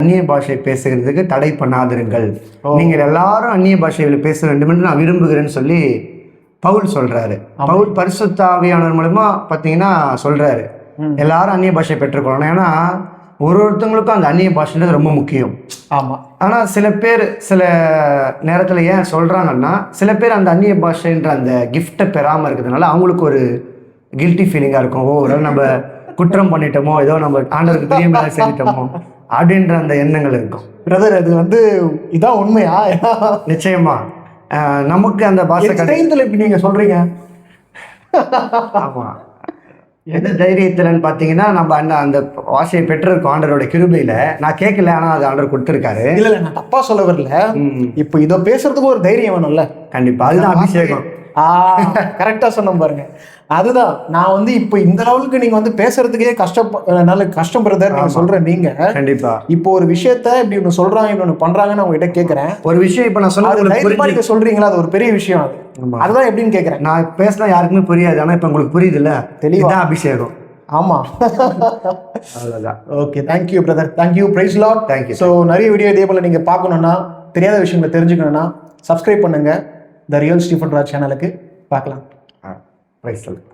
அந்நிய பாஷை பேசுகிறதுக்கு தடை பண்ணாதிருங்கள், நீங்கள் எல்லாரும் அந்நிய பாஷையில் பேச வேண்டும் என்று நான் விரும்புகிறேன்னு சொல்லி பவுல் சொல்றாரு. பவுல் பரிசுத்த ஆவியானவர் மூலமா பார்த்தீங்கன்னா சொல்றாரு எல்லாரும் அந்நிய பாஷை பெற்றுக்கொள்ளணும். ஏன்னா ஒருத்தவங்களுக்கும் அந்த அந்நிய பாஷைன்றது ரொம்ப முக்கியம். ஆமாம். ஆனால் சில பேர் சில நேரத்தில் ஏன் சொல்கிறாங்கன்னா, சில பேர் அந்த அந்நிய பாஷைன்ற அந்த கிஃப்டை பெறாமல் இருக்கிறதுனால அவங்களுக்கு ஒரு கில்ட்டி ஃபீலிங்காக இருக்கும். ஒரு நம்ம குற்றம் பண்ணிட்டோமோ, ஏதோ நம்ம ஆண்டவருக்கு தெரியாம செஞ்சிட்டோமோ அப்படின்ற அந்த எண்ணங்கள் இருக்கும். பிரதர், அது இதான் உண்மையா? நிச்சயமா நமக்கு அந்த பாஷை தைரியத்தில் இப்படி நீங்கள் சொல்கிறீங்க. ஆமாம், எந்த தைரியத்தில்னு பார்த்தீங்கன்னா நம்ம அந்த வாசையை பெற்றிருக்கோம் ஆண்டவரோட கிருபையில. நான் கேட்கல, ஆனால் அது ஆண்டவர் கொடுத்துருக்காரு. இல்லை, நான் தப்பா சொல்ல வரல. இப்போ இதை பேசுறதுக்கு ஒரு தைரியம் வேணும்ல. கண்டிப்பா, அதுதான் அபிஷேகம். கரெக்டா சொன்ன பாருங்க. அதுதான் நான் இப்போ இந்த லெவலுக்கு நீங்க பேசுறதுக்கே கஷ்டப்படுறத நான் சொல்றேன். நீங்க கண்டிப்பா இப்போ ஒரு விஷயத்த இப்படி ஒண்ணு சொல்றாங்க, இன்னொன்னு பண்றாங்கன்னு அவங்க கிட்ட கேட்கறேன். ஒரு விஷயம் இப்ப நான் சொன்ன சொல்றீங்களா, அது ஒரு பெரிய விஷயம். அதுதான் எப்படின்னு கேட்கறேன். நான் பேசினா யாருக்குமே புரியாது, ஆனா இப்ப உங்களுக்கு புரியுது இல்ல, தெளிவா அபிஷேகம். ஆமா, அவ்வளவுதான். Okay, thank you brother, thank you, praise lord, thank you. So நிறைய வீடியோ இதே போல நீங்க பார்க்கணும்னா, தெரியாத விஷயங்களை தெரிஞ்சுக்கணும்னா சப்ஸ்கிரைப் பண்ணுங்க த ரியல் ஸ்டீஃபன் ராஜ் சேனலுக்கு. பார்க்கலாம். Praise Lord.